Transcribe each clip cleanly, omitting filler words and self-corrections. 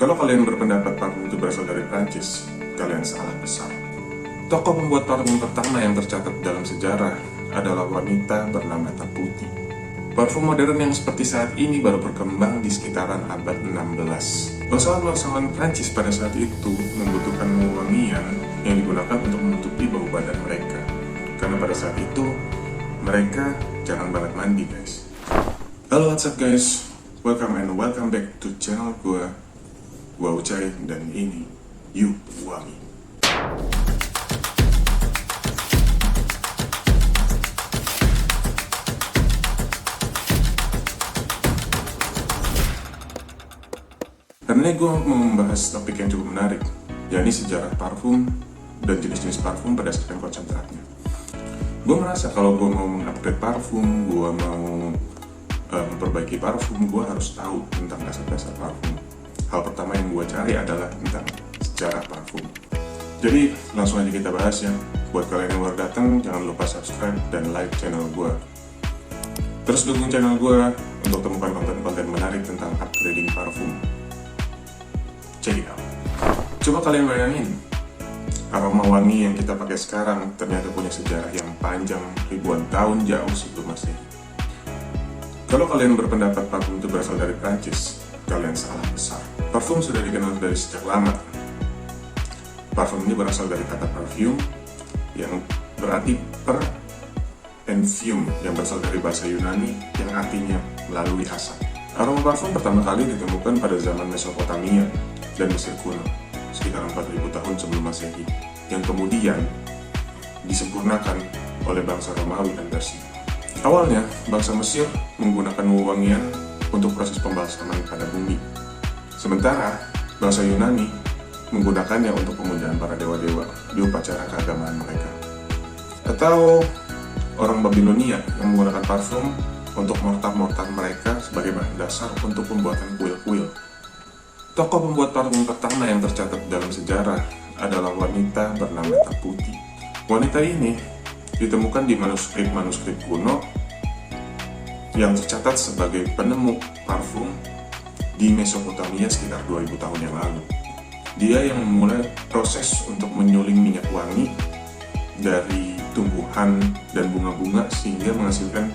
Kalau kalian berpendapat parfum itu berasal dari Prancis, kalian salah besar. Tokoh pembuat parfum pertama yang tercatat dalam sejarah adalah wanita bernama Taputi. Parfum modern yang seperti saat ini baru berkembang di sekitaran abad 16. Bangsawan-bangsawan Prancis pada saat itu membutuhkan wewangian yang digunakan untuk menutupi bau badan mereka. Karena pada saat itu, mereka jarang banget mandi, guys. Halo, what's up guys? Welcome back to channel gua Ucai, dan ini You Wangi. Karena gue mau membahas topik yang cukup menarik, yakni sejarah parfum dan jenis-jenis parfum berdasarkan konsentratnya. Gue merasa kalau gue mau mengupgrade parfum, gue mau memperbaiki parfum, gue harus tahu tentang dasar-dasar parfum. Hal pertama yang gue cari adalah tentang sejarah parfum. Jadi langsung aja kita bahas ya. Buat kalian yang baru datang, jangan lupa subscribe dan like channel gue. Terus dukung channel gue untuk temukan konten-konten menarik tentang upgrading parfum. Check it out. Coba kalian bayangin, aroma wangi yang kita pakai sekarang ternyata punya sejarah yang panjang ribuan tahun jauh sebelum Masehi. Kalau kalian berpendapat parfum itu berasal dari Prancis, kalian salah besar. Parfum sudah dikenal dari sejak lama. Parfum ini berasal dari kata perfume yang berarti per and fume yang berasal dari bahasa Yunani yang artinya melalui asap. Aroma parfum pertama kali ditemukan pada zaman Mesopotamia dan Mesir kuno, sekitar 4000 tahun sebelum Masehi, yang kemudian disempurnakan oleh bangsa Romawi dan Persia. Awalnya, bangsa Mesir menggunakan wewangian untuk proses pembalsaman pada bumi. Sementara, bangsa Yunani menggunakannya untuk pemujaan para dewa-dewa di upacara keagamaan mereka. Atau orang Babilonia yang menggunakan parfum untuk mortar-mortar mereka sebagai bahan dasar untuk pembuatan kuil-kuil. Tokoh pembuat parfum pertama yang tercatat dalam sejarah adalah wanita bernama Taputi. Wanita ini ditemukan di manuskrip kuno yang tercatat sebagai penemu parfum di Mesopotamia sekitar 2000 tahun yang lalu. Dia yang memulai proses untuk menyuling minyak wangi dari tumbuhan dan bunga-bunga sehingga menghasilkan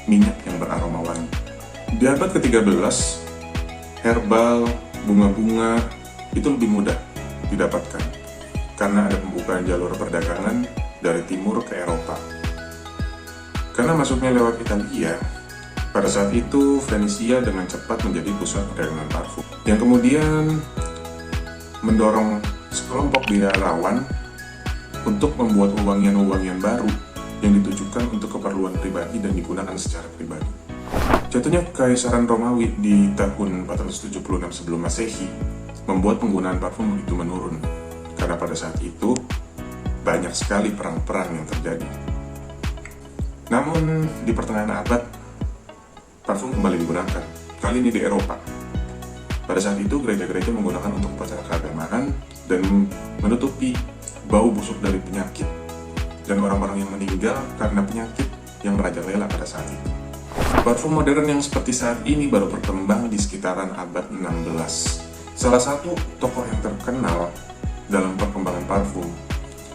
minyak yang beraroma wangi. Di abad ke-13, herbal, bunga-bunga itu lebih mudah didapatkan karena ada pembukaan jalur perdagangan dari timur ke Eropa. Karena masuknya lewat Italia, pada saat itu Venesia dengan cepat menjadi pusat perdagangan parfum yang kemudian mendorong sekelompok biarawan untuk membuat wewangian-wewangian baru yang ditujukan untuk keperluan pribadi dan digunakan secara pribadi. Jatuhnya Kekaisaran Romawi di tahun 476 sebelum Masehi membuat penggunaan parfum begitu menurun karena pada saat itu banyak sekali perang-perang yang terjadi. Namun di pertengahan abad parfum kembali digunakan, kali ini di Eropa. Pada saat itu gereja-gereja menggunakan untuk upacara keagamaan dan menutupi bau busuk dari penyakit dan orang-orang yang meninggal karena penyakit yang merajalela pada saat itu. Parfum modern yang seperti saat ini baru berkembang di sekitaran abad 16. Salah satu tokoh yang terkenal dalam perkembangan parfum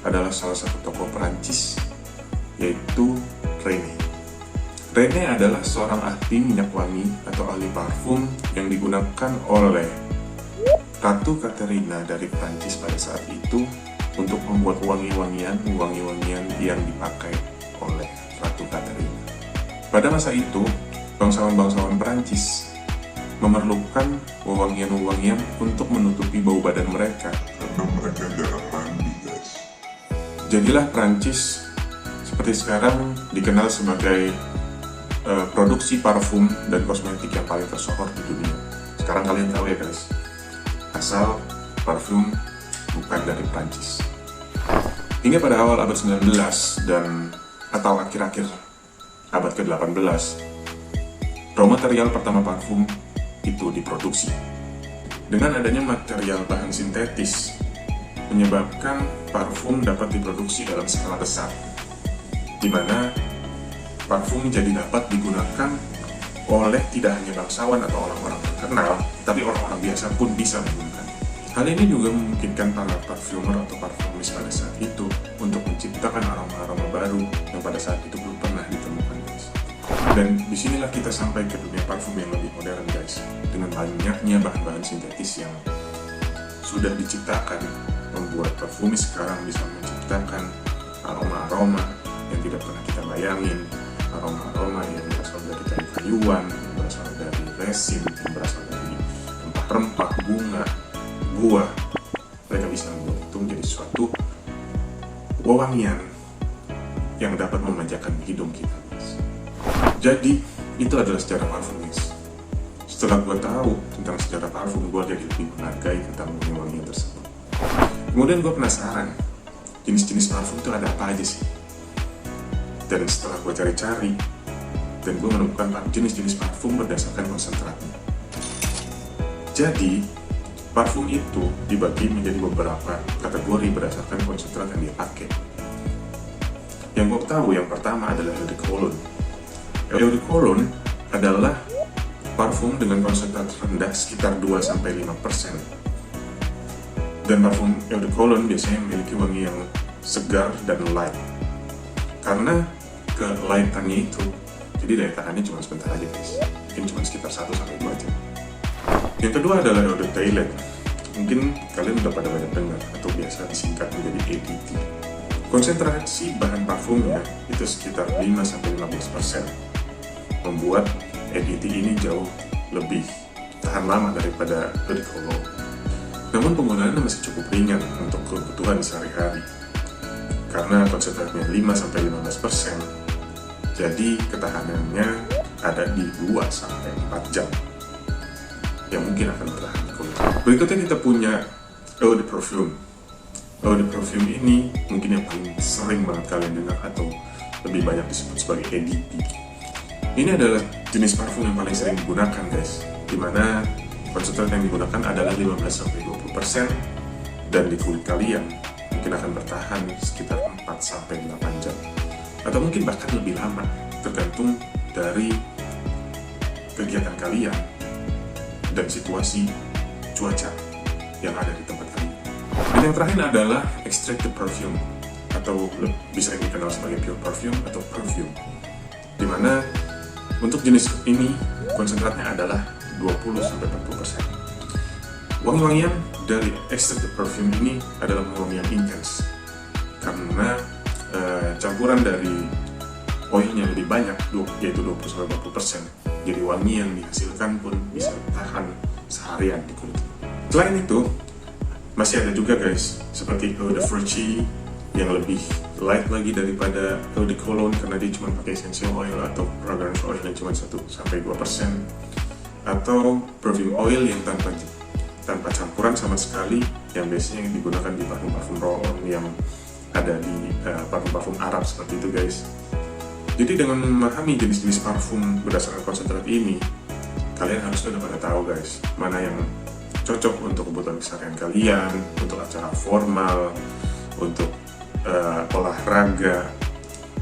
adalah salah satu tokoh Perancis, yaitu René. René adalah seorang ahli minyak wangi atau ahli parfum yang digunakan oleh Ratu Katerina dari Prancis pada saat itu untuk membuat wangi-wangian yang dipakai oleh Ratu Katerina. Pada masa itu, bangsawan-bangsawan Perancis memerlukan wewangian-wewangian untuk menutupi bau badan mereka karena mereka jarang mandi, guys. Jadilah Perancis seperti sekarang dikenal sebagai produksi parfum dan kosmetik yang paling tersohor di dunia. Sekarang kalian tahu ya guys, asal parfum bukan dari Perancis. Hingga pada awal abad 19 dan atau akhir-akhir abad ke-18, raw material pertama parfum itu diproduksi. Dengan adanya material bahan sintetis, menyebabkan parfum dapat diproduksi dalam skala besar, di mana parfum jadi dapat digunakan oleh tidak hanya bangsawan atau orang-orang tertentu, terkenal, tapi orang-orang biasa pun bisa menggunakan. Hal ini juga memungkinkan para parfumer atau parfumis pada saat itu untuk menciptakan aroma-aroma baru yang pada saat itu belum pernah ditemukan, guys. Dan disinilah kita sampai ke dunia parfum yang lebih modern, guys. Dengan banyaknya bahan-bahan sintetis yang sudah diciptakan, membuat parfumis sekarang bisa menciptakan aroma-aroma yang tidak pernah kita bayangin, aroma-aroma yang berasal dari kayu-kayuan, yang berasal dari resin, yang berasal dari rempah-rempah, bunga, buah. Mereka bisa membuat itu menjadi suatu wewangian yang dapat memanjakan hidung kita, guys. Jadi itu adalah sejarah parfum, guys. Setelah gue tahu tentang sejarah parfum, gue jadi lebih menghargai tentang wangi-wangian tersebut. Kemudian gue penasaran, jenis-jenis parfum itu ada apa aja sih? Dan setelah gue cari-cari, dan gue menemukan jenis-jenis parfum berdasarkan konsentratnya. Jadi, parfum itu dibagi menjadi beberapa kategori berdasarkan konsentrat yang dia pakai. Yang gue tahu yang pertama adalah eau de cologne. Eau de cologne adalah parfum dengan konsentrat rendah sekitar 2-5%. Dan parfum eau de cologne biasanya memiliki wangi yang segar dan light. Karena ke-lightannya itu, jadi daya tahannya cuma sebentar aja, guys. Mungkin cuma sekitar 1-2 jam. Yang kedua adalah eau de toilette. Mungkin kalian udah pada banyak dengar atau biasa disingkat menjadi EDT. Konsentrasi bahan parfumnya itu sekitar 5-15%. Membuat EDT ini jauh lebih tahan lama daripada eau de cologne. Namun penggunaannya masih cukup ringan untuk kebutuhan sehari-hari. Karena konsentratnya 5-15%, jadi ketahanannya ada di 2-4 jam. Yang mungkin akan bertahan di kulit. Berikutnya kita punya eau de parfum. Eau de parfum ini mungkin yang paling sering banget kalian dengar atau lebih banyak disebut sebagai EDP. Ini adalah jenis parfum yang paling sering digunakan, guys, dimana konsentrat yang digunakan adalah 15-20% dan di kulit kalian mungkin akan bertahan sekitar 4-8 jam atau mungkin bahkan lebih lama, tergantung dari kegiatan kalian dan situasi cuaca yang ada di tempat kalian. Dan yang terakhir adalah extracted perfume atau bisa dikenal sebagai pure perfume atau perfume, dimana untuk jenis ini konsentratnya adalah 20-40%. Wangi-wangian dari extracted perfume ini adalah wangian intens karena campuran dari oilnya lebih banyak, yaitu 20-40%. Jadi wangi yang dihasilkan pun bisa tahan seharian di kulit. Selain itu, masih ada juga, guys, seperti eau de Versace yang lebih light lagi daripada eau de cologne karena dia cuma pakai essential oil atau fragrance oil yang cuma 1-2%, atau perfume oil yang tanpa campuran sama sekali, yang biasanya digunakan di parfum-parfum roll-on yang ada di parfum-parfum Arab seperti itu, guys. Jadi dengan memahami jenis-jenis parfum berdasarkan konsentrat ini, kalian harus sudah pada tahu, guys, mana yang cocok untuk kebutuhan keseharian kalian, untuk acara formal, untuk olahraga,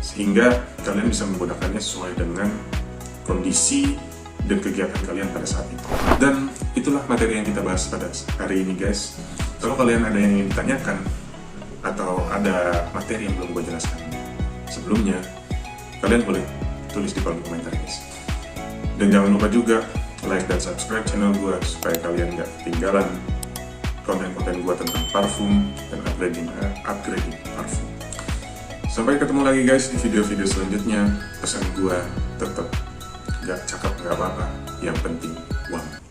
sehingga kalian bisa menggunakannya sesuai dengan kondisi dan kegiatan kalian pada saat itu. Dan itulah materi yang kita bahas pada hari ini, guys. Kalau kalian ada yang ingin ditanyakan atau ada materi yang belum gue jelaskan sebelumnya, kalian boleh tulis di kolom komentar, guys. Dan jangan lupa juga like dan subscribe channel gue supaya kalian gak ketinggalan konten-konten gue tentang parfum dan upgrading parfum. Sampai ketemu lagi, guys, di video-video selanjutnya. Pesan gue tetap gak cakep gak apa-apa, yang penting wangi.